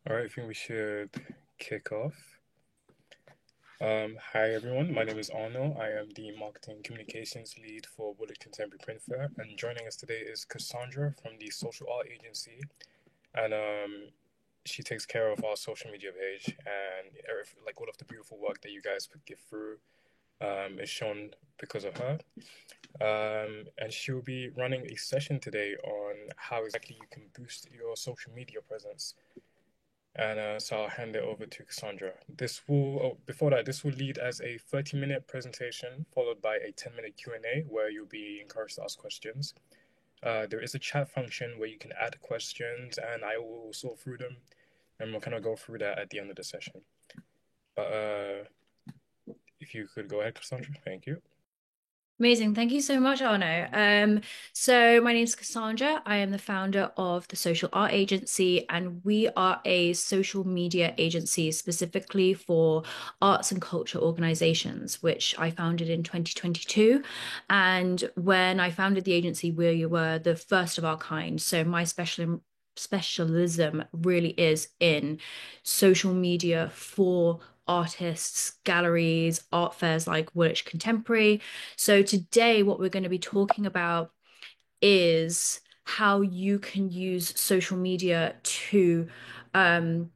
All right, I think we should kick off. Hi everyone, my name is Arno. I am the marketing communications lead for Woolwich Contemporary Print Fair, and joining us today is Cassandra from the Social Art Agency, and she takes care of our social media page and like all of the beautiful work that you guys put give through is shown because of her. And she'll be running a session today on how exactly you can boost your social media presence. And so I'll hand it over to Cassandra. Before that, this will lead as a 30-minute presentation followed by a 10-minute Q&A where you'll be encouraged to ask questions. There is a chat function where you can add questions and I will sort through them and we'll kind of go through that at the end of the session. But if you could go ahead, Cassandra, thank you. Amazing. Thank you so much, Arno. So my name is Cassandra. I am the founder of the Social Art Agency, and we are a social media agency specifically for arts and culture organizations, which I founded in 2022. And when I founded the agency, we were the first of our kind. So my specialism really is in social media for artists, galleries, art fairs like Woolwich Contemporary. So today, what we're going to be talking about is how you can use social media to um,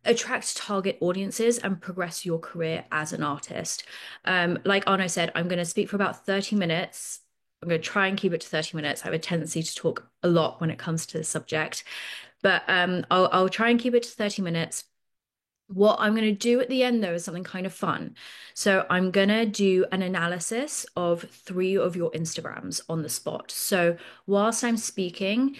attract target audiences and progress your career as an artist. Like Arno said, I'm going to speak for about 30 minutes. I'm going to try and keep it to 30 minutes. I have a tendency to talk a lot when it comes to the subject, but I'll try and keep it to 30 minutes. What I'm going to do at the end, though, is something kind of fun. So I'm going to do an analysis of three of your Instagrams on the spot. So whilst I'm speaking,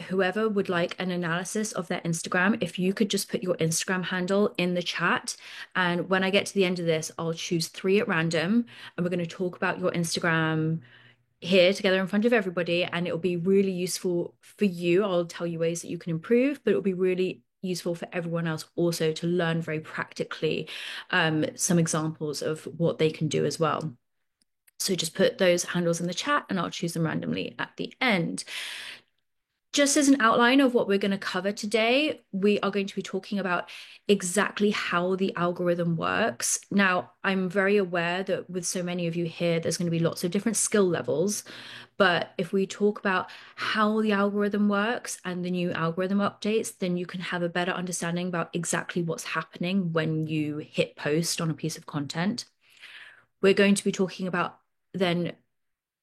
whoever would like an analysis of their Instagram, if you could just put your Instagram handle in the chat. And when I get to the end of this, I'll choose three at random and we're going to talk about your Instagram here together in front of everybody, and it'll be really useful for you. I'll tell you ways that you can improve, but it'll be really useful for everyone else also to learn very practically some examples of what they can do as well. So just put those handles in the chat and I'll choose them randomly at the end. Just as an outline of what we're going to cover today, we are going to be talking about exactly how the algorithm works. Now, I'm very aware that with so many of you here, there's going to be lots of different skill levels. But if we talk about how the algorithm works and the new algorithm updates, then you can have a better understanding about exactly what's happening when you hit post on a piece of content. We're going to be talking about then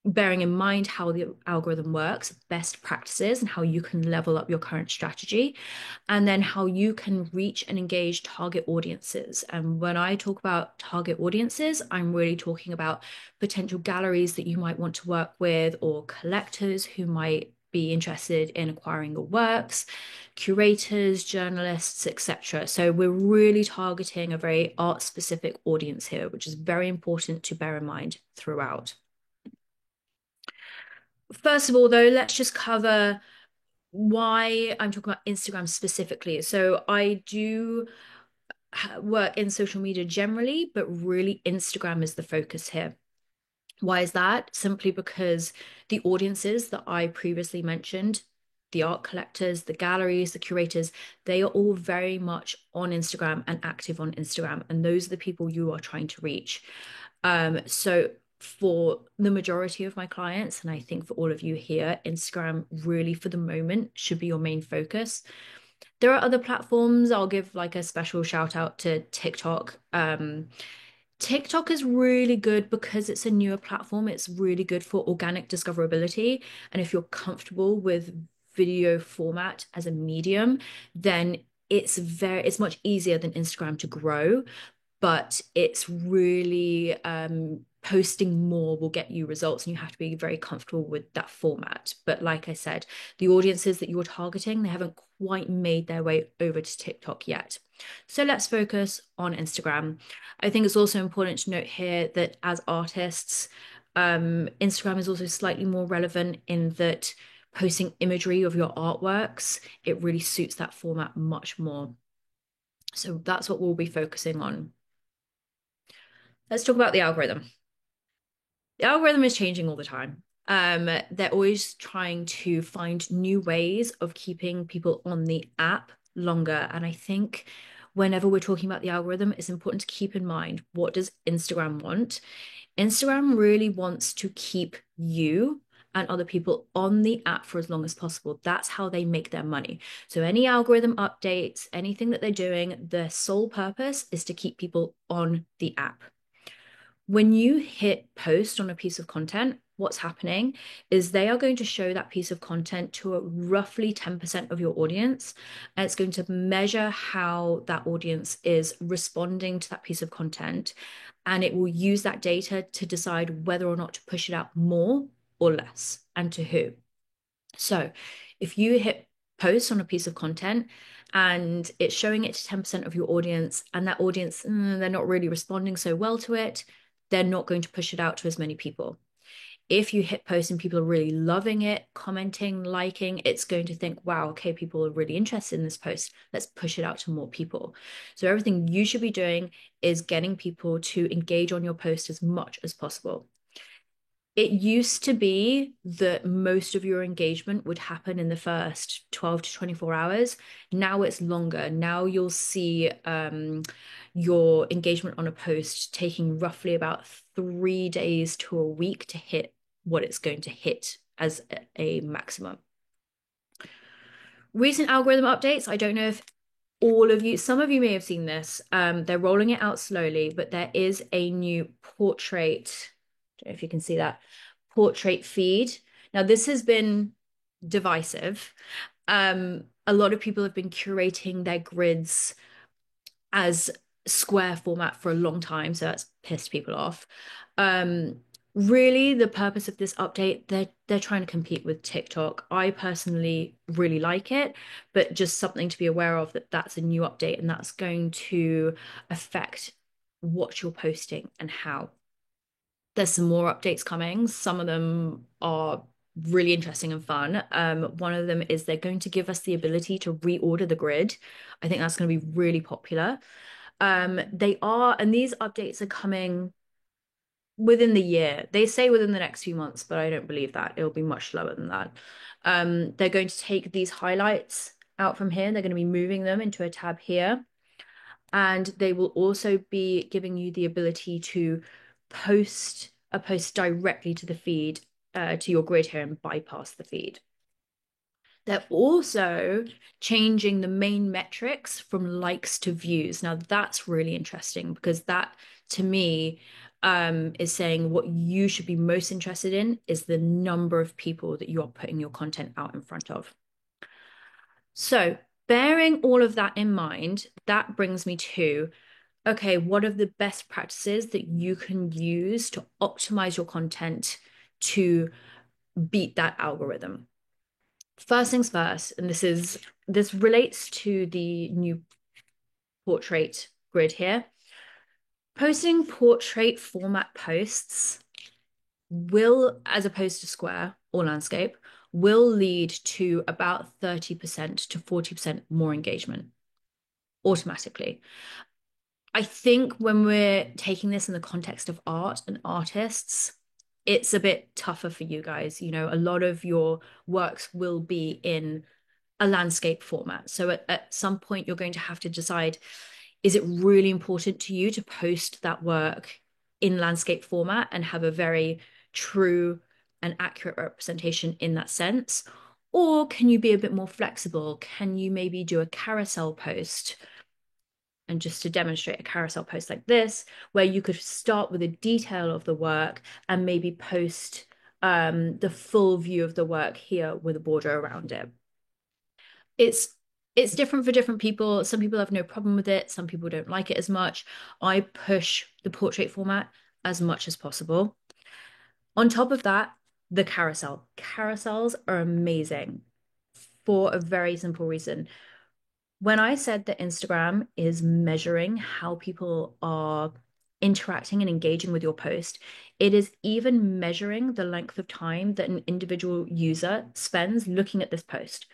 bearing in mind how the algorithm works, best practices, and how you can level up your current strategy, and then how you can reach and engage target audiences. And when I talk about target audiences, I'm really talking about potential galleries that you might want to work with, or collectors who might be interested in acquiring your works, curators, journalists, etc. So we're really targeting a very art specific audience here, which is very important to bear in mind throughout. First of all, though, let's just cover why I'm talking about Instagram specifically. So I do work in social media generally, but really Instagram is the focus here. Why is that? Simply because the audiences that I previously mentioned, the art collectors, the galleries, the curators, they are all very much on Instagram and active on Instagram. And those are the people you are trying to reach. So for the majority of my clients, and I think for all of you here, Instagram really for the moment should be your main focus. There are other platforms. I'll give like a special shout out to TikTok. TikTok is really good because it's a newer platform. It's really good for organic discoverability. And if you're comfortable with video format as a medium, then it's much easier than Instagram to grow, but it's really posting more will get you results and you have to be very comfortable with that format. But like I said, the audiences that you're targeting, they haven't quite made their way over to TikTok yet. So let's focus on Instagram. I think it's also important to note here that as artists, Instagram is also slightly more relevant in that posting imagery of your artworks, it really suits that format much more. So that's what we'll be focusing on. Let's talk about the algorithm. The algorithm is changing all the time. They're always trying to find new ways of keeping people on the app longer. And I think whenever we're talking about the algorithm, it's important to keep in mind, what does Instagram want? Instagram really wants to keep you and other people on the app for as long as possible. That's how they make their money. So any algorithm updates, anything that they're doing, their sole purpose is to keep people on the app. When you hit post on a piece of content, what's happening is they are going to show that piece of content to roughly 10% of your audience. And it's going to measure how that audience is responding to that piece of content. And it will use that data to decide whether or not to push it out more or less, and to who. So if you hit post on a piece of content and it's showing it to 10% of your audience, and that audience, they're not really responding so well to it, they're not going to push it out to as many people. If you hit post and people are really loving it, commenting, liking, it's going to think, wow, okay, people are really interested in this post. Let's push it out to more people. So everything you should be doing is getting people to engage on your post as much as possible. It used to be that most of your engagement would happen in the first 12 to 24 hours. Now it's longer. Now you'll see your engagement on a post taking roughly about 3 days to a week to hit what it's going to hit as a maximum. Recent algorithm updates, I don't know if all of you, some of you may have seen this. They're rolling it out slowly, but there is a new portrait. I don't know if you can see that portrait feed. Now, this has been divisive. A lot of people have been curating their grids as square format for a long time, so that's pissed people off. Really, the purpose of this update, they're trying to compete with TikTok. I personally really like it, but just something to be aware of, that that's a new update and that's going to affect what you're posting and how. There's some more updates coming. Some of them are really interesting and fun. One of them is they're going to give us the ability to reorder the grid. I think that's going to be really popular. They are, and these updates are coming within the year. They say within the next few months, but I don't believe that. It'll be much slower than that. They're going to take these highlights out from here. They're going to be moving them into a tab here. And they will also be giving you the ability to post a post directly to the feed, to your grid here, and bypass the feed. They're also changing the main metrics from likes to views. Now, that's really interesting because that, to me, is saying what you should be most interested in is the number of people that you're putting your content out in front of. So, bearing all of that in mind, that brings me to, okay, what are the best practices that you can use to optimize your content to beat that algorithm? First things first, and this relates to the new portrait grid here. Posting portrait format posts will, as opposed to square or landscape, will lead to about 30% to 40% more engagement automatically. I think when we're taking this in the context of art and artists, it's a bit tougher for you guys. You know, a lot of your works will be in a landscape format. So at some point, you're going to have to decide, is it really important to you to post that work in landscape format and have a very true and accurate representation in that sense? Or can you be a bit more flexible? Can you maybe do a carousel post? And just to demonstrate a carousel post like this, where you could start with a detail of the work and maybe post the full view of the work here with a border around it. It's different for different people. Some people have no problem with it. Some people don't like it as much. I push the portrait format as much as possible. On top of that, the carousel. Carousels are amazing for a very simple reason. When I said that Instagram is measuring how people are interacting and engaging with your post, it is even measuring the length of time that an individual user spends looking at this post.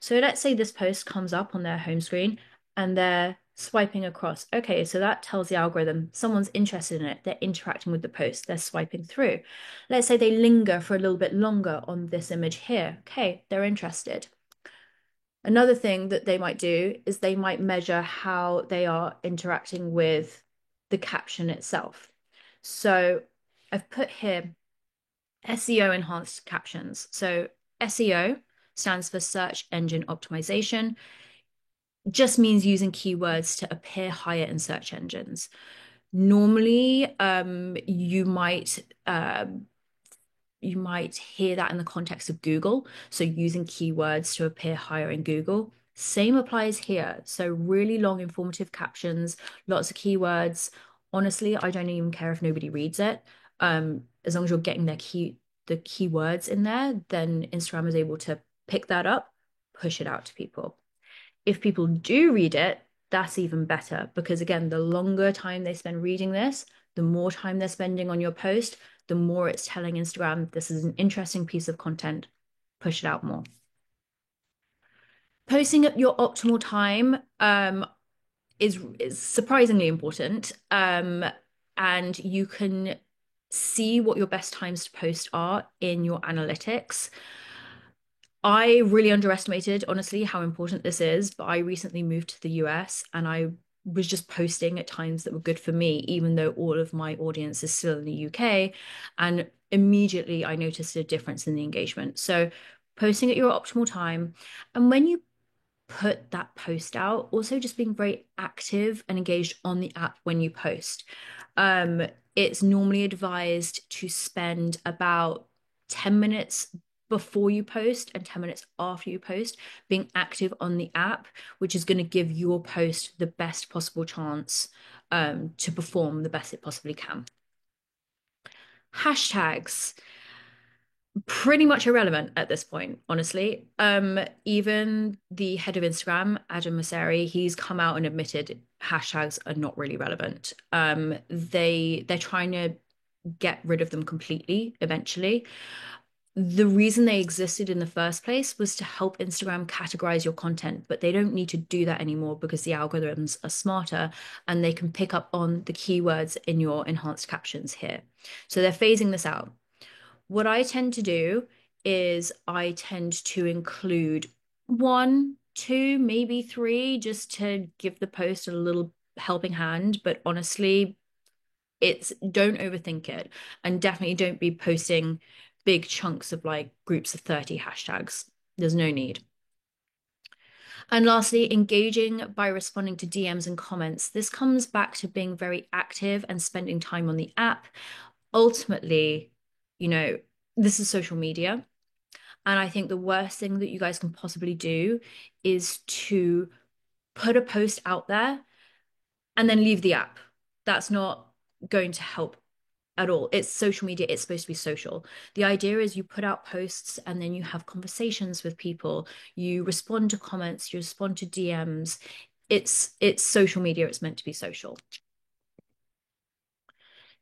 So let's say this post comes up on their home screen and they're swiping across. Okay, so that tells the algorithm someone's interested in it. They're interacting with the post. They're swiping through. Let's say they linger for a little bit longer on this image here. Okay, they're interested. Another thing that they might do is they might measure how they are interacting with the caption itself. So I've put here SEO enhanced captions. So SEO stands for search engine optimization, just means using keywords to appear higher in search engines. Normally, you might hear that in the context of Google. So using keywords to appear higher in Google. Same applies here. So really long informative captions, lots of keywords. Honestly, I don't even care if nobody reads it. As long as you're getting the keywords in there, then Instagram is able to pick that up, push it out to people. If people do read it, that's even better because, again, the longer time they spend reading this, the more time they're spending on your post, the more it's telling Instagram this is an interesting piece of content, push it out more. Posting at your optimal time is surprisingly important. And you can see what your best times to post are in your analytics. I really underestimated, honestly, how important this is. But I recently moved to the US and I was just posting at times that were good for me, even though all of my audience is still in the UK. And immediately I noticed a difference in the engagement. So posting at your optimal time. And when you put that post out, also just being very active and engaged on the app when you post. Um, it's normally advised to spend about 10 minutes before you post and 10 minutes after you post being active on the app, which is going to give your post the best possible chance to perform the best it possibly can. Hashtags pretty much irrelevant at this point, honestly. Even the head of Instagram, Adam Mosseri, he's come out and admitted hashtags are not really relevant. They're trying to get rid of them completely eventually. The reason they existed in the first place was to help Instagram categorize your content, but they don't need to do that anymore because the algorithms are smarter and they can pick up on the keywords in your enhanced captions here. So they're phasing this out. What I tend to do is I tend to include one, two, maybe three, just to give the post a little helping hand. But honestly, it's don't overthink it and definitely don't be posting big chunks of like groups of 30 hashtags. There's no need. And lastly, engaging by responding to DMs and comments. This comes back to being very active and spending time on the app. Ultimately, you know, this is social media. And I think the worst thing that you guys can possibly do is to put a post out there and then leave the app. That's not going to help at all. It's social media, it's supposed to be social. The idea is you put out posts and then you have conversations with people, you respond to comments, you respond to DMs. It's social media, it's meant to be social.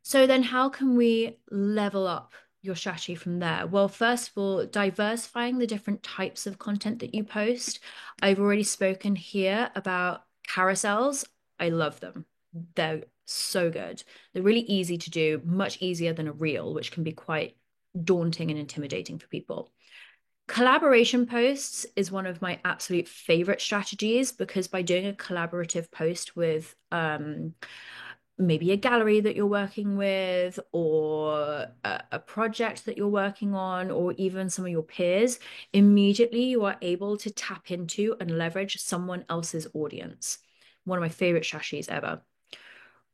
So then how can we level up your strategy from there? Well, first of all, diversifying the different types of content that you post. I've already spoken here about carousels. I love them. They're so good. They're really easy to do, much easier than a reel, which can be quite daunting and intimidating for people. Collaboration posts is one of my absolute favorite strategies because by doing a collaborative post with maybe a gallery that you're working with or a project that you're working on or even some of your peers, immediately you are able to tap into and leverage someone else's audience. One of my favorite strategies ever.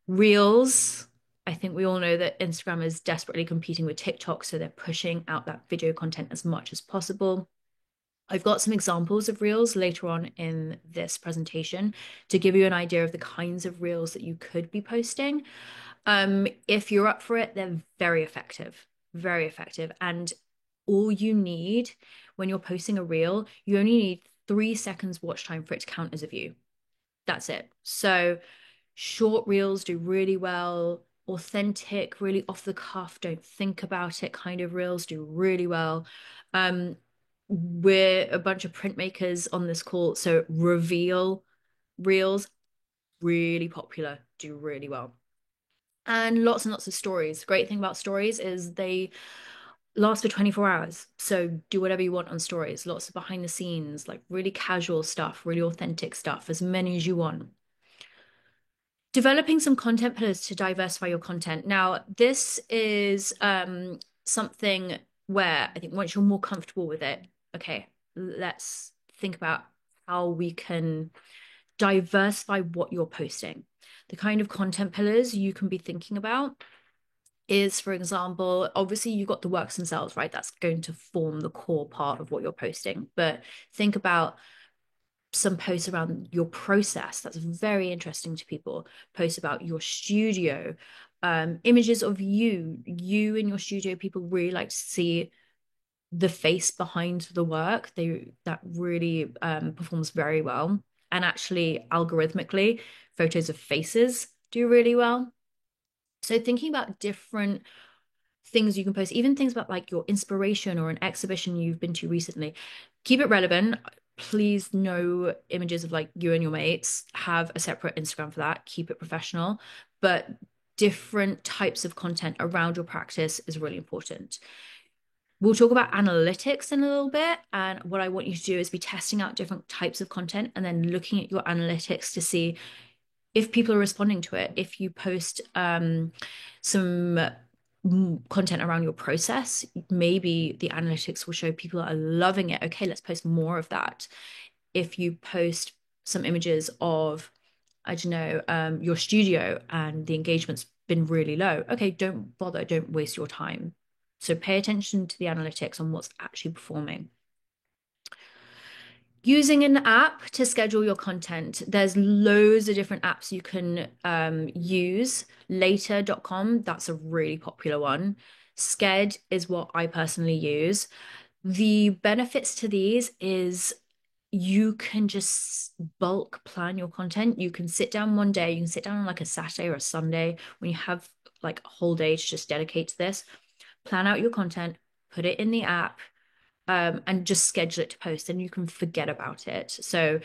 Reels. I think we all know that Instagram is desperately competing with TikTok, so they're pushing out that video content as much as possible. I've got some examples of reels later on in this presentation to give you an idea of the kinds of reels that you could be posting. If you're up for it, they're very effective, very effective. And all you need when you're posting a reel, you only need 3 seconds watch time for it to count as a view. That's it. So short reels do really well. Authentic, really off the cuff, don't think about it kind of reels do really well. We're a bunch of printmakers on this call, so reveal reels, really popular, do really well. And lots of stories. Great thing about stories is they lasts for 24 hours. So do whatever you want on stories, lots of behind the scenes, like really casual stuff, really authentic stuff, as many as you want. Developing some content pillars to diversify your content. Now, this is something where I think once you're more comfortable with it, okay, let's think about how we can diversify what you're posting. The kind of content pillars you can be thinking about is, for example, obviously you've got the works themselves, right? That's going to form the core part of what you're posting. But think about some posts around your process. That's very interesting to people. Posts about your studio, images of you in your studio. People really like to see the face behind the work. That really performs very well. And actually, algorithmically, photos of faces do really well. So thinking about different things you can post, even things about like your inspiration or an exhibition you've been to recently. Keep it relevant. Please, no images of like you and your mates. Have a separate Instagram for that. Keep it professional. But different types of content around your practice is really important. We'll talk about analytics in a little bit. And what I want you to do is be testing out different types of content and then looking at your analytics to see if people are responding to it. If you post some content around your process, maybe the analytics will show people are loving it. Okay, let's post more of that. If you post some images of, I don't know, your studio and the engagement's been really low, okay, don't bother, don't waste your time. So pay attention to the analytics on what's actually performing. Using an app to schedule your content. There's loads of different apps you can use. Later.com, that's a really popular one. Sked is what I personally use. The benefits to these is you can just bulk plan your content. You can sit down one day, you can sit down on like a Saturday or a Sunday when you have like a whole day to just dedicate to this. Plan out your content, put it in the app, and just schedule it to post, and you can forget about it. So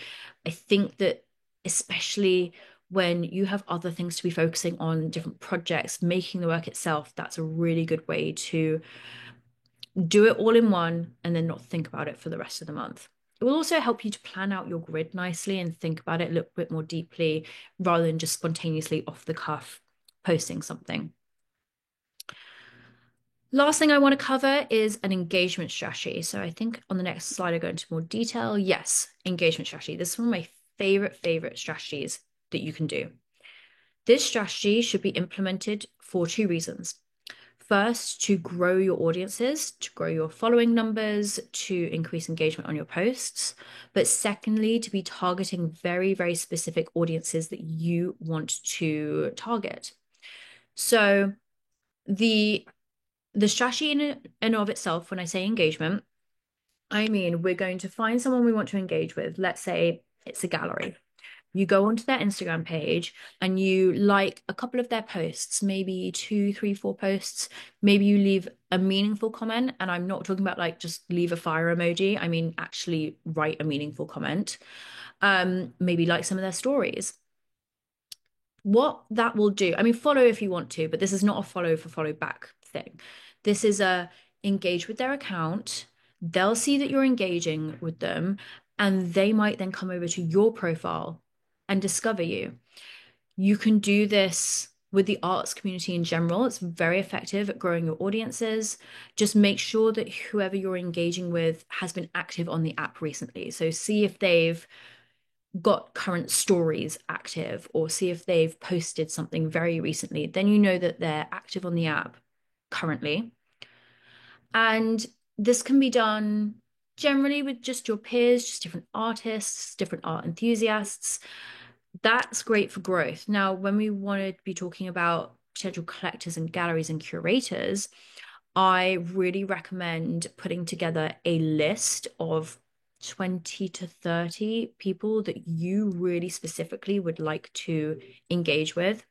I think that especially when you have other things to be focusing on, different projects, making the work itself, that's a really good way to do it all in one and then not think about it for the rest of the month. It will also help you to plan out your grid nicely and think about it a little bit more deeply rather than just spontaneously off the cuff posting something. Last thing I want to cover is an engagement strategy. So I think on the next slide, I go into more detail. Yes, engagement strategy. This is one of my favorite strategies that you can do. This strategy should be implemented for two reasons. First, to grow your audiences, to grow your following numbers, to increase engagement on your posts. But secondly, to be targeting very specific audiences that you want to target. So the strategy in and of itself, when I say engagement, I mean we're going to find someone we want to engage with. Let's say it's a gallery. You go onto their Instagram page and you like a couple of their posts, maybe two, three, four posts. Maybe you leave a meaningful comment. And I'm not talking about like just leave a fire emoji. I mean, actually write a meaningful comment. Maybe like some of their stories. What that will do, I mean, follow if you want to, but this is not a follow for follow back thing. This is a engage with their account. They'll see that you're engaging with them, and they might then come over to your profile and discover you. You can do this with the arts community in general. It's very effective at growing your audiences. Just make sure that whoever you're engaging with has been active on the app recently. So see if they've got current stories active or see if they've posted something very recently. Then you know that they're active on the app currently. And this can be done generally with just your peers, just different artists, different art enthusiasts. That's great for growth. Now, when we want to be talking about potential collectors and galleries and curators, I really recommend putting together a list of 20 to 30 people that you really specifically would like to engage with.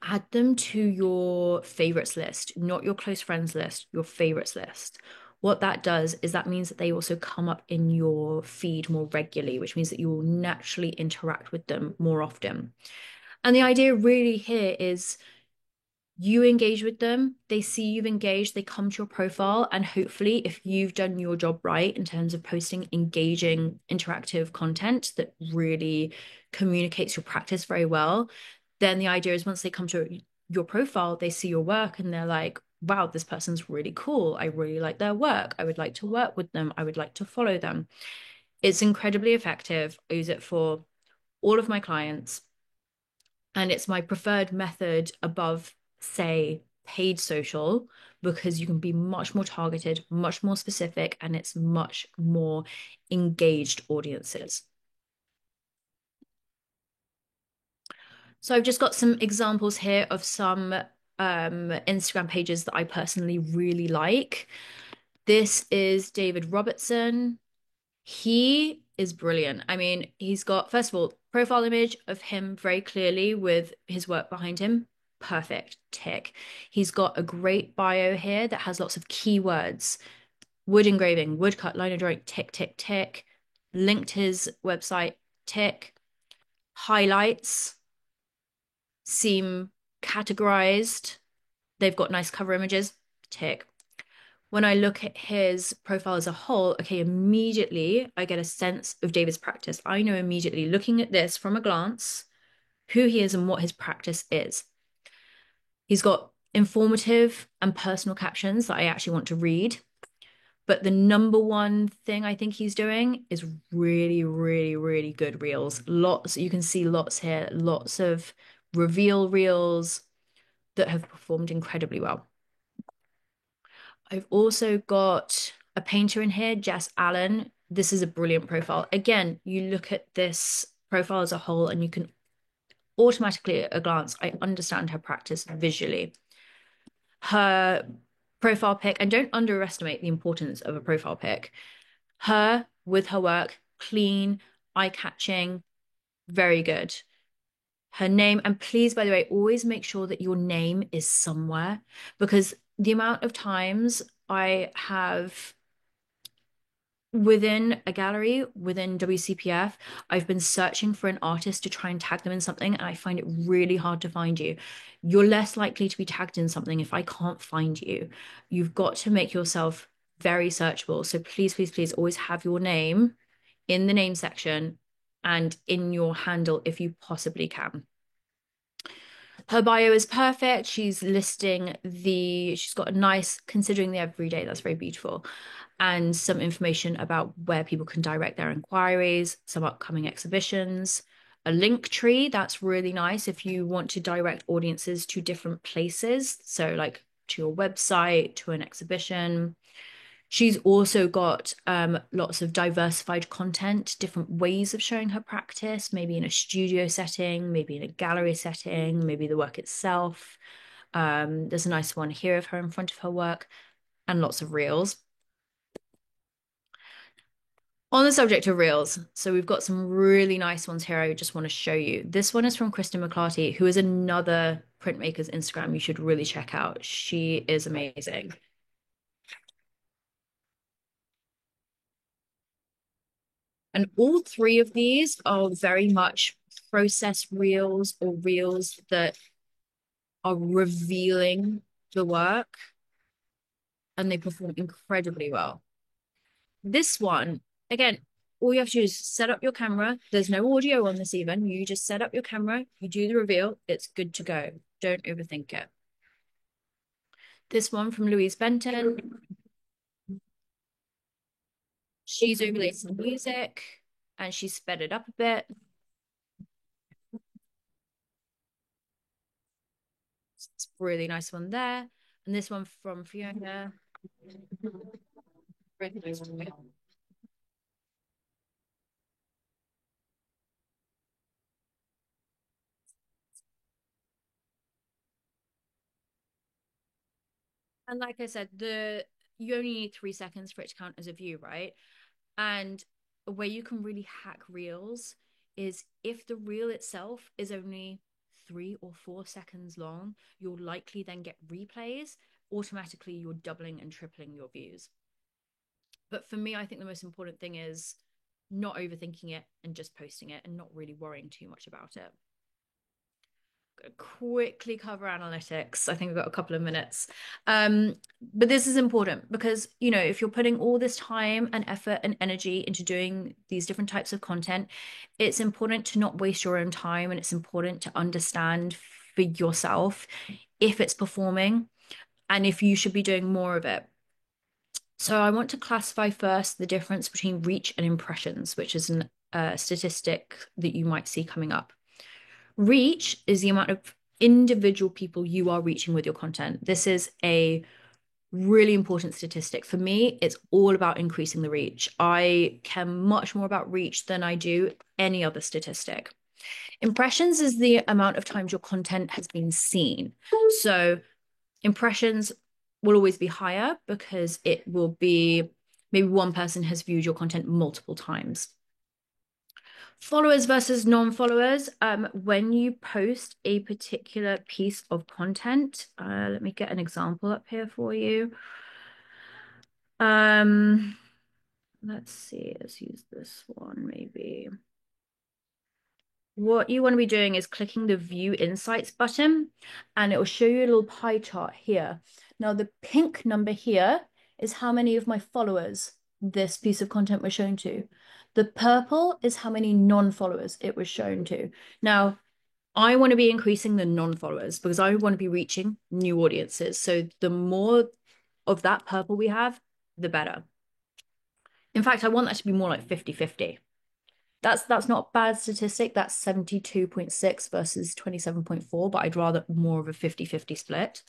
Add them to your favorites list, not your close friends list, your favorites list. What that does is that means that they also come up in your feed more regularly, which means that you will naturally interact with them more often. And the idea really here is You engage with them, they see you've engaged, they come to your profile, and hopefully, if you've done your job right in terms of posting engaging, interactive content that really communicates your practice very well, then the idea is once they come to your profile, they see your work and they're like, wow, this person's really cool. I really like their work. I would like to work with them. I would like to follow them. It's incredibly effective. I use it for all of my clients. And it's my preferred method above, say, paid social, because you can be much more targeted, much more specific, and it's much more engaged audiences. So I've just got some examples here of some Instagram pages that I personally really like. This is David Robertson. He is brilliant. I mean, he's got, first of all, profile image of him very clearly with his work behind him. Perfect. Tick. He's got a great bio here that has lots of keywords. Wood engraving, woodcut, lino drawing, tick, tick, tick. Linked his website, tick. Highlights seem categorized. They've got nice cover images, tick. When I look at his profile as a whole, okay, immediately I get a sense of David's practice. I know immediately, looking at this from a glance, who he is and what his practice is. He's got informative and personal captions that I actually want to read. But the number one thing I think he's doing is really, really, really good reels. Lots, you can see lots here, lots of reveal reels that have performed incredibly well. I've also got a painter in here, Jess Allen. This is a brilliant profile. Again, you look at this profile as a whole and you can automatically at a glance, I understand her practice visually. Her profile pic, and don't underestimate the importance of a profile pic. Her with her work, clean, eye-catching, very good. Her name, and please, by the way, always make sure that your name is somewhere, because the amount of times I have within a gallery, within WCPF, I've been searching for an artist to try and tag them in something, and I find it really hard to find you. You're less likely to be tagged in something if I can't find you. You've got to make yourself very searchable. So please, please, please always have your name in the name section and in your handle if you possibly can. Her bio is perfect. She's listing she's got a nice, considering the everyday, that's very beautiful, and some information about where people can direct their inquiries, some upcoming exhibitions, a link tree. That's really nice if you want to direct audiences to different places. So, like to your website, to an exhibition. She's also got lots of diversified content, different ways of showing her practice, maybe in a studio setting, maybe in a gallery setting, maybe the work itself. There's a nice one here of her in front of her work, and lots of reels. On the subject of reels, so we've got some really nice ones here I just want to show you. This one is from Kristen McClarty, who is another printmaker's Instagram you should really check out. She is amazing. And all three of these are very much process reels or reels that are revealing the work, and they perform incredibly well. This one, again, all you have to do is set up your camera. There's no audio on this even. You just set up your camera, you do the reveal, it's good to go. Don't overthink it. This one from Louise Benton. She's overlaid some music and she sped it up a bit. It's a really nice one there. And this one from Fiona. Really nice one. And like I said, you only need 3 seconds for it to count as a view, right? And a way you can really hack reels is if the reel itself is only 3 or 4 seconds long, you'll likely then get replays. Automatically, you're doubling and tripling your views. But for me, I think the most important thing is not overthinking it and just posting it and not really worrying too much about it. quickly cover analytics. I think we've got a couple of minutes. But this is important because, if you're putting all this time and effort and energy into doing these different types of content, it's important to not waste your own time, and it's important to understand for yourself if it's performing and if you should be doing more of it. So I want to classify first the difference between reach and impressions, which is a statistic that you might see coming up. Reach is the amount of individual people you are reaching with your content. This is a really important statistic. For me, it's all about increasing the reach. I care much more about reach than I do any other statistic. Impressions is the amount of times your content has been seen. So impressions will always be higher because it will be maybe one person has viewed your content multiple times. Followers versus non-followers. When you post a particular piece of content, let me get an example up here for you. Let's see, let's use this one maybe. What you want to be doing is clicking the View Insights button, and it will show you a little pie chart here. Now, the pink number here is how many of my followers this piece of content was shown to. The purple is how many non-followers it was shown to. Now, I want to be increasing the non-followers because I want to be reaching new audiences. So the more of that purple we have, the better. In fact, I want that to be more like 50-50. That's not a bad statistic. That's 72.6 versus 27.4, but I'd rather more of a 50-50 split.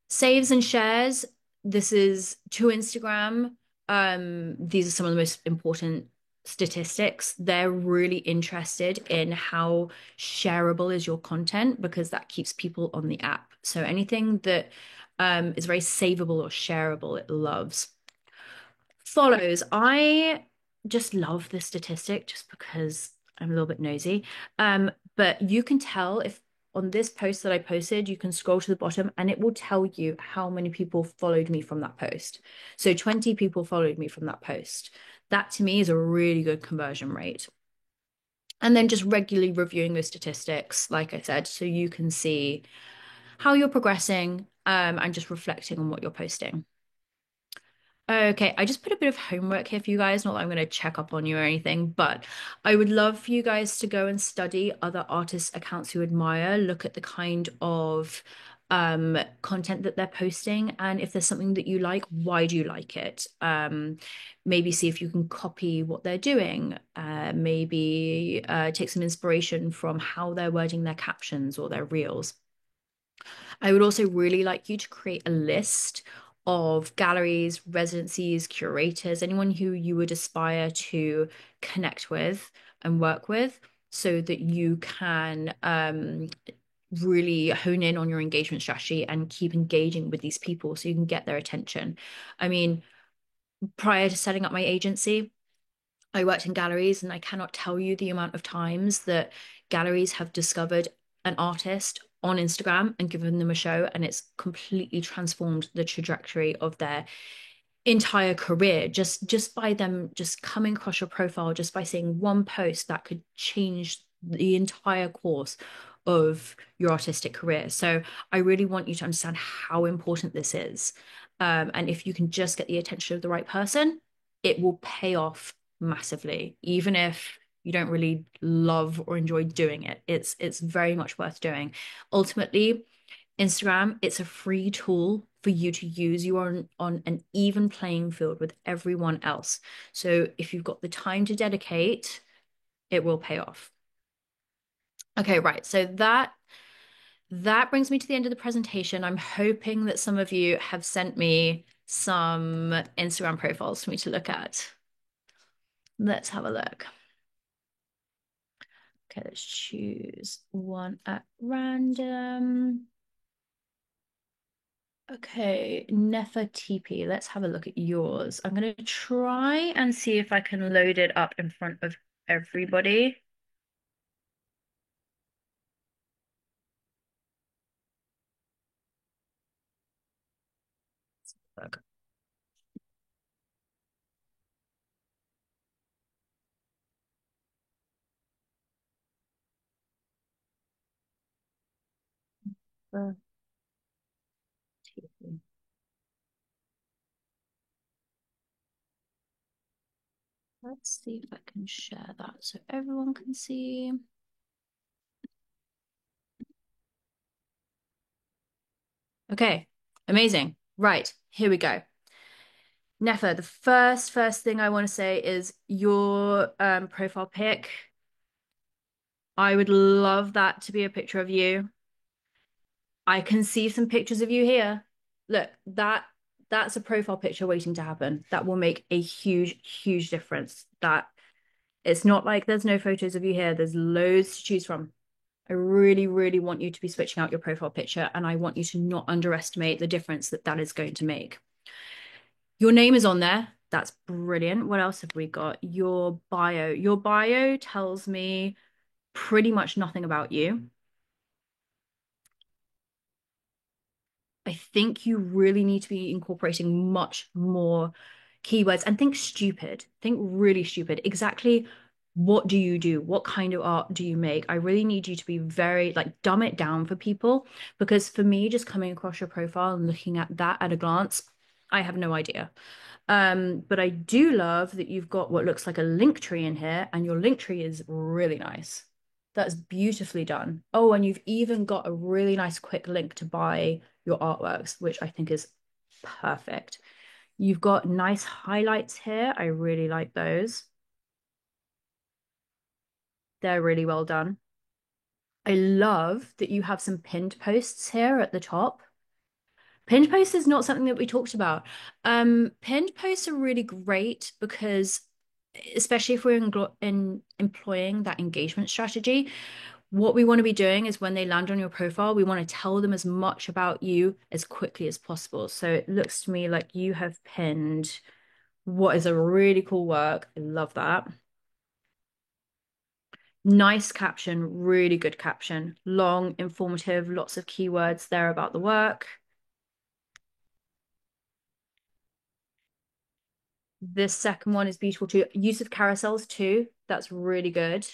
Saves and shares. This is to Instagram. These are some of the most important statistics. They're really interested in how shareable is your content because that keeps people on the app. So anything that is very savable or shareable, it loves. Follows. I just love this statistic just because I'm a little bit nosy. But you can tell if on this post that I posted, you can scroll to the bottom and it will tell you how many people followed me from that post. So 20 people followed me from that post. That to me is a really good conversion rate. And then just regularly reviewing those statistics, like I said, so you can see how you're progressing and just reflecting on what you're posting. Okay, I just put a bit of homework here for you guys. Not that I'm going to check up on you or anything, but I would love for you guys to go and study other artists' accounts you admire, look at the kind of content that they're posting, and if there's something that you like, why do you like it? Maybe see if you can copy what they're doing. Maybe take some inspiration from how they're wording their captions or their reels. I would also really like you to create a list of galleries, residencies, curators, anyone who you would aspire to connect with and work with so that you can really hone in on your engagement strategy and keep engaging with these people so you can get their attention. I mean, prior to setting up my agency, I worked in galleries, and I cannot tell you the amount of times that galleries have discovered an artist on Instagram and given them a show, and it's completely transformed the trajectory of their entire career just by them just coming across your profile, just by seeing one post that could change the entire course of your artistic career. So I really want you to understand how important this is. And if you can just get the attention of the right person, it will pay off massively, even if you don't really love or enjoy doing it. It's very much worth doing. Ultimately, Instagram, it's a free tool for you to use. You are on an even playing field with everyone else. So if you've got the time to dedicate, it will pay off. Okay, right. So that brings me to the end of the presentation. I'm hoping that some of you have sent me some Instagram profiles for me to look at. Let's have a look. Okay, let's choose one at random. Okay, Nefertiti, let's have a look at yours. I'm going to try and see if I can load it up in front of everybody. Look. Nefer TV. Let's see if I can share that so everyone can see. Okay, amazing. Right, here we go. Nefer, the first thing I want to say is your profile pic. I would love that to be a picture of you. I can see some pictures of you here. Look, that's a profile picture waiting to happen. That will make a huge, huge difference. That it's not like there's no photos of you here. There's loads to choose from. I really, really want you to be switching out your profile picture, and I want you to not underestimate the difference that that is going to make. Your name is on there. That's brilliant. What else have we got? Your bio. Your bio tells me pretty much nothing about you. I think you really need to be incorporating much more keywords and think stupid. Think really stupid. Exactly what do you do? What kind of art do you make? I really need you to be very like dumb it down for people because for me, just coming across your profile and looking at that at a glance, I have no idea. But I do love that you've got what looks like a link tree in here, and your link tree is really nice. That's beautifully done. Oh, and you've even got a really nice quick link to buy your artworks, which I think is perfect. You've got nice highlights here. I really like those. They're really well done. I love that you have some pinned posts here at the top. Pinned posts is not something that we talked about. Pinned posts are really great because, especially if we're in employing that engagement strategy, what we want to be doing is when they land on your profile, we want to tell them as much about you as quickly as possible. So it looks to me like you have pinned what is a really cool work. I love that. Nice caption, really good caption. Long, informative, lots of keywords there about the work. This second one is beautiful too. Use of carousels too. That's really good.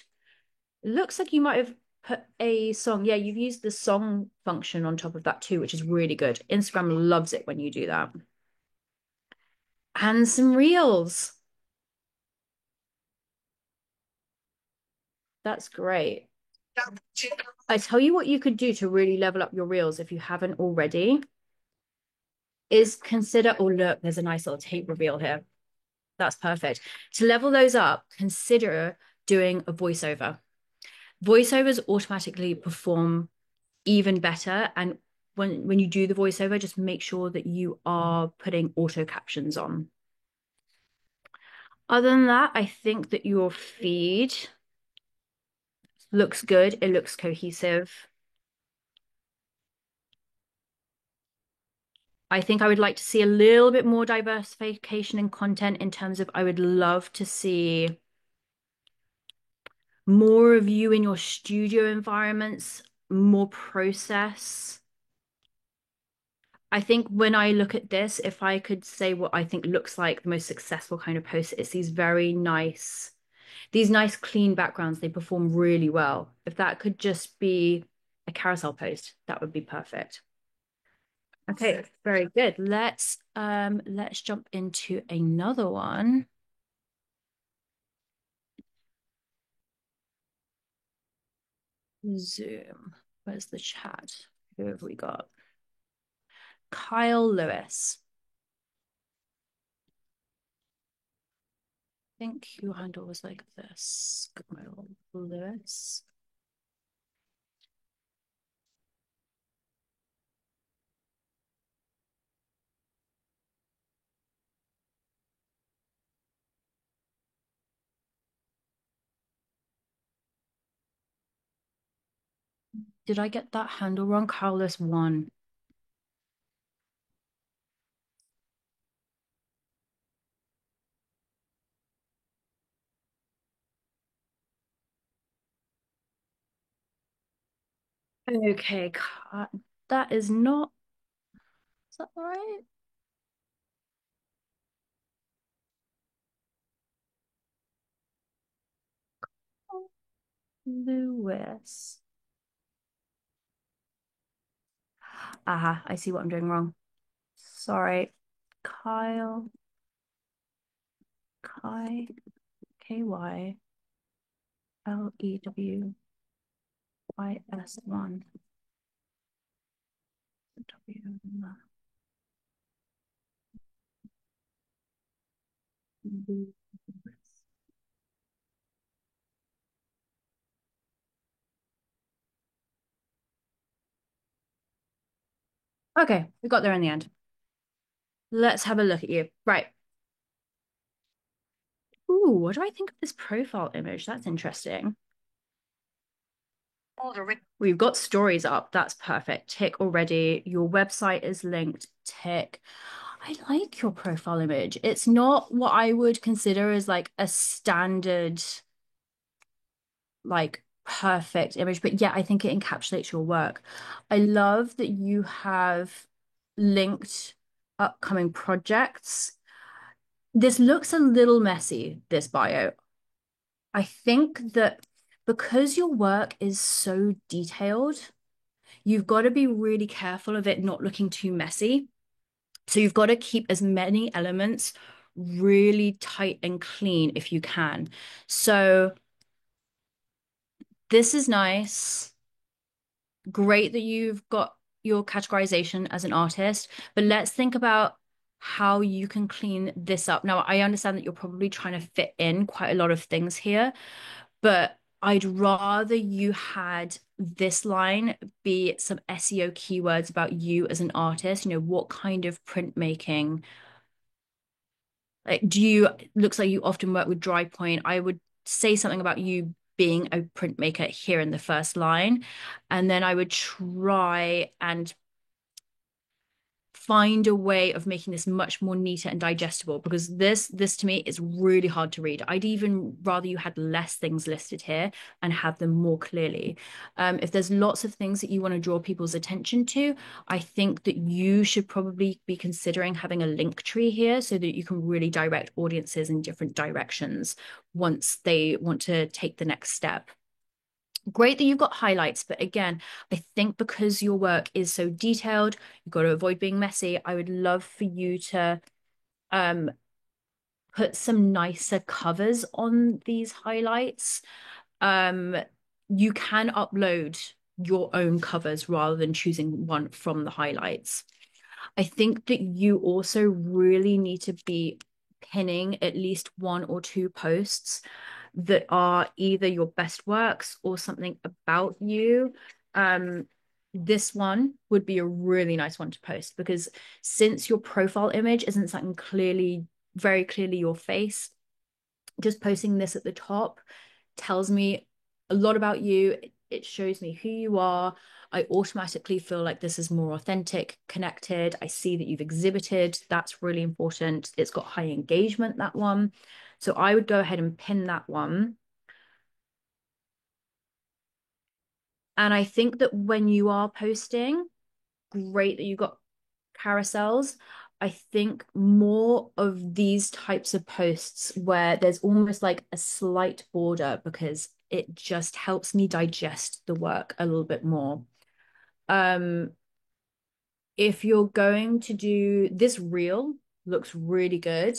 It looks like you might have put a song. Yeah, you've used the song function on top of that too, which is really good. Instagram loves it when you do that. And some reels. That's great. I tell you what you could do to really level up your reels if you haven't already is consider, oh, look, there's a nice little tape reveal here. That's perfect. To level those up, consider doing a voiceover. Voiceovers automatically perform even better. And when you do the voiceover, just make sure that you are putting auto captions on. Other than that, I think that your feed looks good. It looks cohesive. I think I would like to see a little bit more diversification in content in terms of I would love to see more of you in your studio environments, more process. I think when I look at this, if I could say what I think looks like the most successful kind of post, it's these nice clean backgrounds. They perform really well. If that could just be a carousel post, that would be perfect. Okay, very good. Let's jump into another one. Zoom. Where's the chat? Who have we got? Kyle Lewis. I think your handle was like this. Kyle Lewis. Did I get that handle wrong? Kyle Lewis 1. Okay, that is not. Is that right? Lewis. Aha, I see what I'm doing wrong. Sorry. Kyle, Kai, KYLEWYS1. Okay, we got there in the end. Let's have a look at you. Right. Ooh, what do I think of this profile image? That's interesting. We've got stories up. That's perfect. Tick already. Your website is linked. Tick. I like your profile image. It's not what I would consider as like a standard, like perfect image, but yeah, I think it encapsulates your work. I love that you have linked upcoming projects. This looks a little messy, this bio. I think that because your work is so detailed, you've got to be really careful of it not looking too messy. So you've got to keep as many elements really tight and clean if you can. So this is nice. Great that you've got your categorization as an artist, but let's think about how you can clean this up. Now, I understand that you're probably trying to fit in quite a lot of things here, but I'd rather you had this line be some SEO keywords about you as an artist. You know, what kind of printmaking? Like, looks like you often work with dry point. I would say something about you being a printmaker here in the first line. And then I would try and find a way of making this much more neater and digestible because this to me is really hard to read. I'd even rather you had less things listed here and have them more clearly. If there's lots of things that you want to draw people's attention to, I think that you should probably be considering having a link tree here so that you can really direct audiences in different directions once they want to take the next step. Great that you've got highlights, but again, I think because your work is so detailed, you've got to avoid being messy. I would love for you to um put some nicer covers on these highlights. Um, you can upload your own covers rather than choosing one from the highlights. I think that you also really need to be pinning at least one or two posts that are either your best works or something about you. Um, this one would be a really nice one to post because since your profile image isn't something very clearly your face, just posting this at the top tells me a lot about you. It shows me who you are. I automatically feel like this is more authentic, connected. I see that you've exhibited. That's really important. It's got high engagement, that one. So I would go ahead and pin that one. And I think that when you are posting, great that you got carousels. I think more of these types of posts where there's almost like a slight border because it just helps me digest the work a little bit more. Um, if you're going to do this reel, looks really good.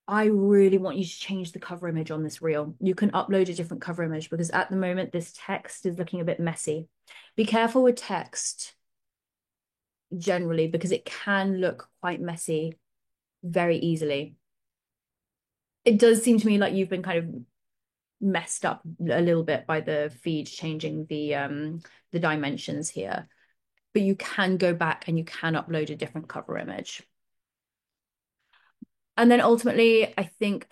I really want you to change the cover image on this reel. You can upload a different cover image because at the moment this text is looking a bit messy. Be careful with text generally because it can look quite messy very easily. It does seem to me like you've been kind of messed up a little bit by the feed changing the dimensions here. But you can go back and you can upload a different cover image. And then ultimately, I think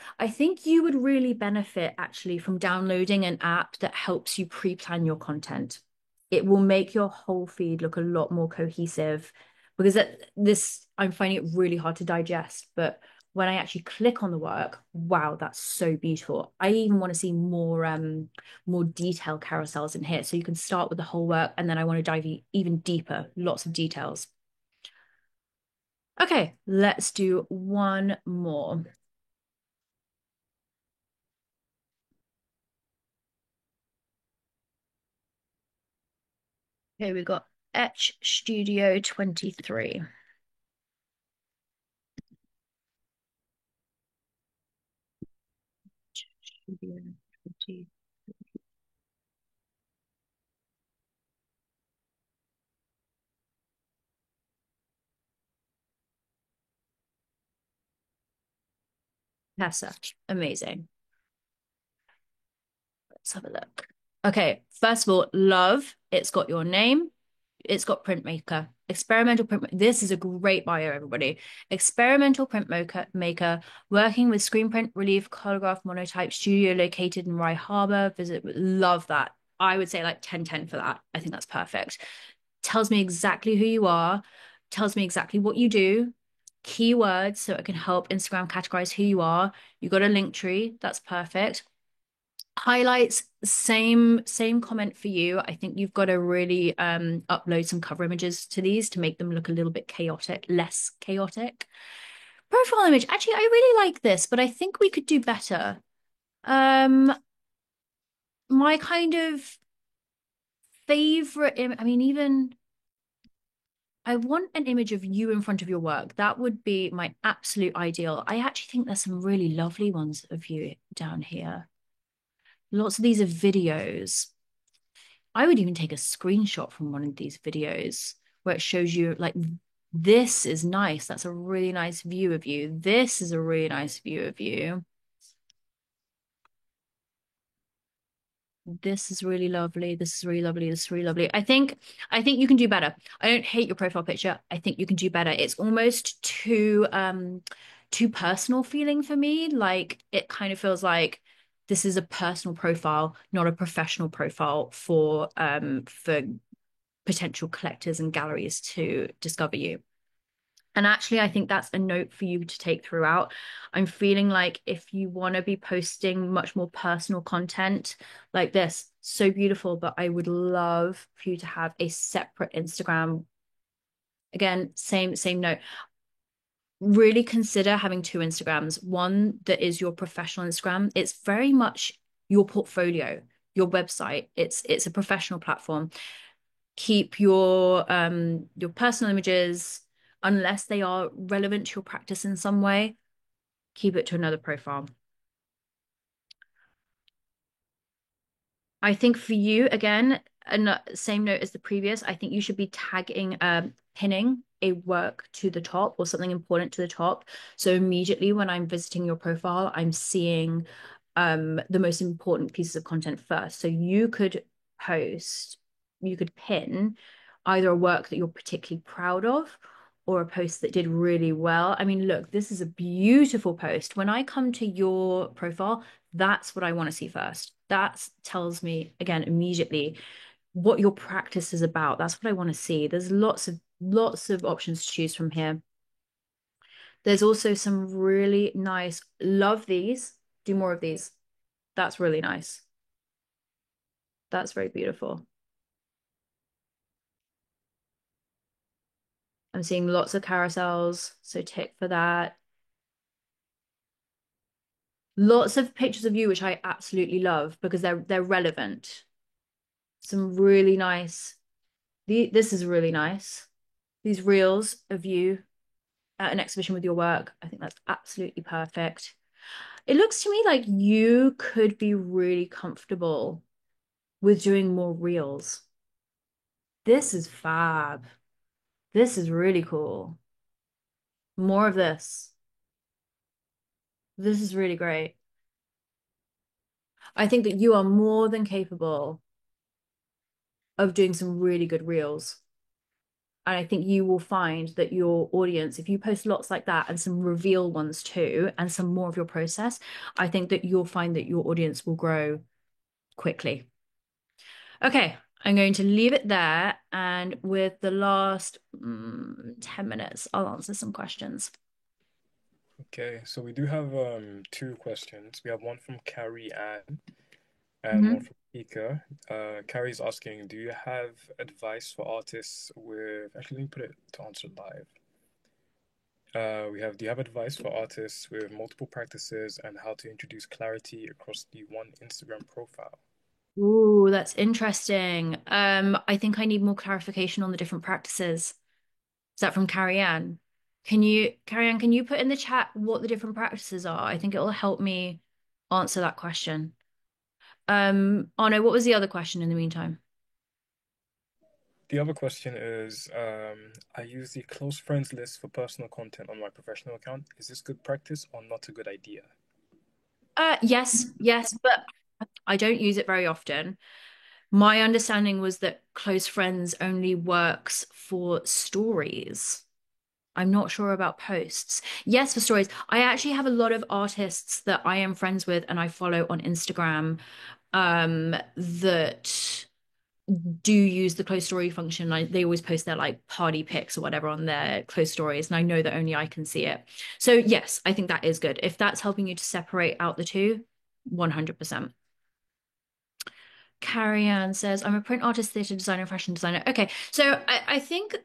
you would really benefit actually from downloading an app that helps you pre-plan your content. It will make your whole feed look a lot more cohesive because I'm finding it really hard to digest. But when I actually click on the work, wow, that's so beautiful. I even want to see more detailed carousels in here. So you can start with the whole work and then I want to dive even deeper, lots of details. Okay, let's do one more. Okay, we got Etch Studio 23. Studio 20. Tessa. Amazing. Let's have a look. Okay, first of all, love. It's got your name. It's got printmaker. Experimental print. This is a great bio, everybody. Experimental printmaker, working with screen print, relief, colograph, monotype studio located in Rye Harbor. Visit. Love that. I would say like 10/10 for that. I think that's perfect. Tells me exactly who you are, tells me exactly what you do, keywords so it can help Instagram categorize who you are. You got a link tree. That's perfect. Highlights, same comment for you. I think you've got to really upload some cover images to these to make them look a little bit chaotic, less chaotic. Profile image, actually, I really like this, but I think we could do better. Um, my kind of favorite, I mean, even I want an image of you in front of your work. That would be my absolute ideal. I actually think there's some really lovely ones of you down here. Lots of these are videos. I would even take a screenshot from one of these videos where it shows you like this is nice. That's a really nice view of you. This is a really nice view of you. This is really lovely. This is really lovely. This is really lovely. I think you can do better. I don't hate your profile picture. I think you can do better. It's almost too personal feeling for me. Like it kind of feels like this is a personal profile, not a professional profile for potential collectors and galleries to discover you. And actually, I think that's a note for you to take throughout. I'm feeling like if you want to be posting much more personal content like this, so beautiful, but I would love for you to have a separate Instagram. Again, same note. Really consider having two Instagrams. One that is your professional Instagram. It's very much your portfolio, your website. It's a professional platform. Keep your personal images, unless they are relevant to your practice in some way, keep it to another profile. I think for you, again, and same note as the previous, I think you should be tagging, pinning a work to the top or something important to the top. So immediately when I'm visiting your profile, I'm seeing the most important pieces of content first. So you could post, you could pin either a work that you're particularly proud of or a post that did really well. I mean, look, this is a beautiful post. When I come to your profile, that's what I want to see first. That tells me, again, immediately what your practice is about. That's what I want to see. There's lots of options to choose from here. There's also some really nice, love these. Do more of these. That's really nice. That's very beautiful. I'm seeing lots of carousels, so tick for that. Lots of pictures of you, which I absolutely love because they're relevant. Some really nice. This is really nice. These reels of you at an exhibition with your work. I think that's absolutely perfect. It looks to me like you could be really comfortable with doing more reels. This is fab. This is really cool. More of this. This is really great. I think that you are more than capable of doing some really good reels. And I think you will find that your audience, if you post lots like that and some reveal ones too, and some more of your process, I think that you'll find that your audience will grow quickly. Okay, I'm going to leave it there. And with the last 10 minutes, I'll answer some questions. Okay, so we do have two questions. We have one from Carrie Ann and one Mhm. from Ika. Carrie's asking, do you have advice for artists with, actually, let me put it to answer live. Do you have advice for artists with multiple practices and how to introduce clarity across the one Instagram profile? Ooh, that's interesting. I think I need more clarification on the different practices. Is that from Carrie Ann? Carrie Ann, can you put in the chat what the different practices are? I think it will help me answer that question. Oh no, what was the other question in the meantime? The other question is, I use the close friends list for personal content on my professional account. Is this good practice or not a good idea? Yes, but I don't use it very often. My understanding was that close friends only works for stories. I'm not sure about posts. Yes, for stories. I actually have a lot of artists that I am friends with and I follow on Instagram that do use the close story function. They always post their like party pics or whatever on their close stories, and I know that only I can see it. So yes, I think that is good. If that's helping you to separate out the two, 100%. Carrie Ann says, I'm a print artist, theatre designer, fashion designer. Okay, so I think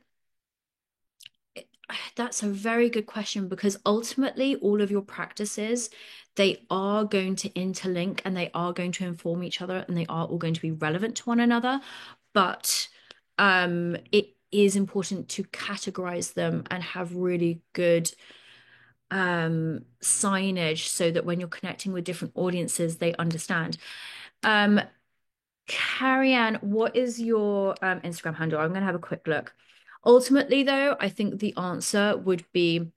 that's a very good question because ultimately all of your practices, they are going to interlink and they are going to inform each other and they are all going to be relevant to one another. But it is important to categorize them and have really good signage so that when you're connecting with different audiences, they understand. Um, Carrie Ann, what is your Instagram handle? I'm going to have a quick look. Ultimately, though, I think the answer would be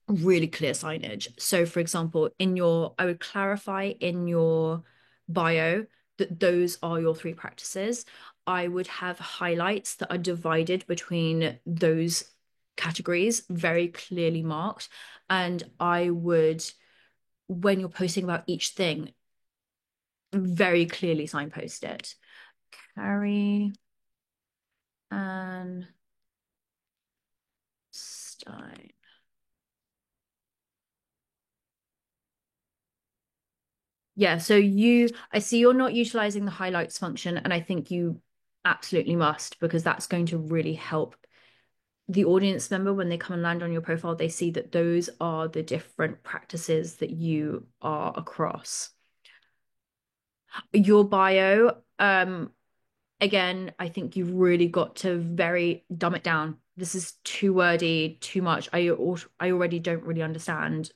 really clear signage. So, for example, I would clarify in your bio that those are your three practices. I would have highlights that are divided between those categories, very clearly marked. And I would, when you're posting about each thing, very clearly signpost it. Carrie and Stein. Yeah, so I see you're not utilizing the highlights function, and I think you absolutely must because that's going to really help the audience member when they come and land on your profile. They see that those are the different practices that you are across. Your bio, again, I think you've really got to very dumb it down. This is too wordy, too much. I already don't really understand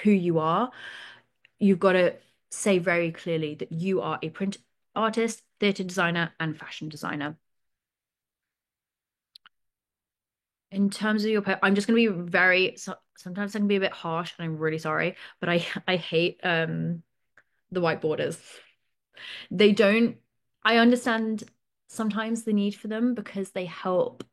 who you are. You've got to say very clearly that you are a print artist, theatre designer, and fashion designer. In terms of I'm just going to be sometimes I can be a bit harsh, and I'm really sorry, but I hate the white borders. They don't. I understand sometimes the need for them because they help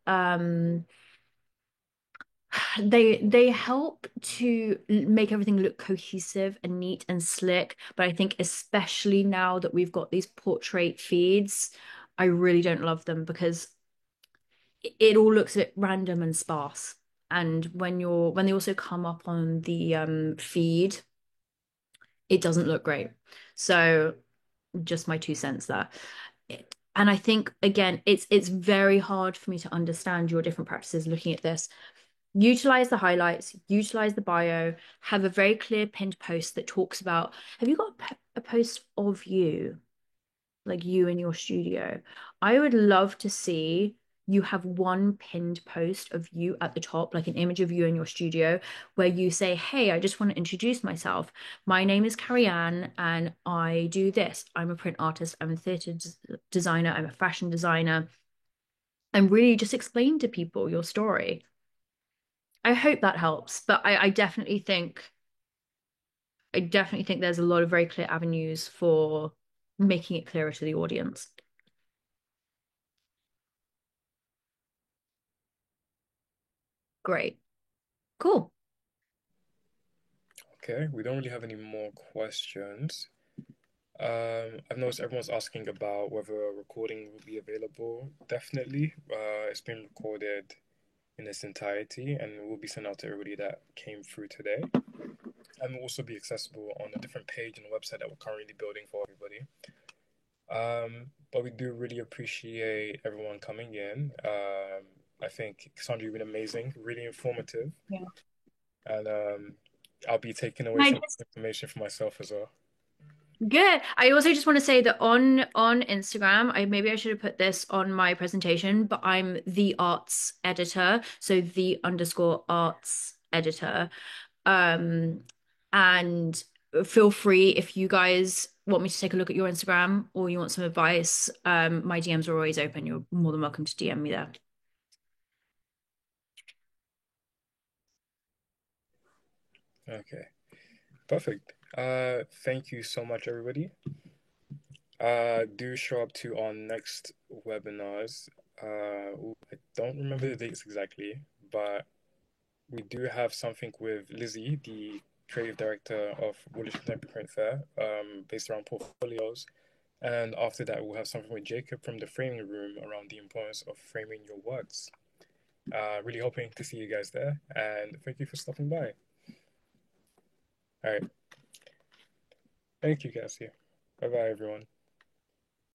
they help to make everything look cohesive and neat and slick, but I think especially now that we've got these portrait feeds, I really don't love them because it all looks a bit random and sparse. And when they also come up on the feed, it doesn't look great. So just my 2 cents there. And I think again, it's very hard for me to understand your different practices looking at this. Utilize the highlights, utilize the bio, have a very clear pinned post that talks about, have you got a post of you, like you in your studio? I would love to see you have one pinned post of you at the top, like an image of you in your studio, where you say, hey, I just want to introduce myself. My name is Carrie Ann, and I do this. I'm a print artist, I'm a theatre designer, I'm a fashion designer, and really just explain to people your story. I hope that helps, but I definitely think there's a lot of very clear avenues for making it clearer to the audience. Great. Cool. Okay, we don't really have any more questions. I've noticed everyone's asking about whether a recording will be available. Definitely. It's been recorded in its entirety and will be sent out to everybody that came through today. And will also be accessible on a different page on the website that we're currently building for everybody. But we do really appreciate everyone coming in. I think Cassandra, you've been amazing, really informative, Yeah. and I'll be taking away I some just information for myself as well. Good. I also just want to say that on Instagram, I should have put this on my presentation, but I'm the arts editor, so the underscore arts editor. Um, and feel free if you guys want me to take a look at your Instagram or you want some advice. My DMs are always open. You're more than welcome to DM me there. Okay, perfect. Thank you so much, everybody. Do show up to our next webinars. I don't remember the dates exactly, but we do have something with Lizzie, the creative director of Woolwich Contemporary Print Fair, based around portfolios. And after that, we'll have something with Jacob from the framing room around the importance of framing your works. Really hoping to see you guys there, and thank you for stopping by. All right, thank you, Cassie. Bye bye, everyone.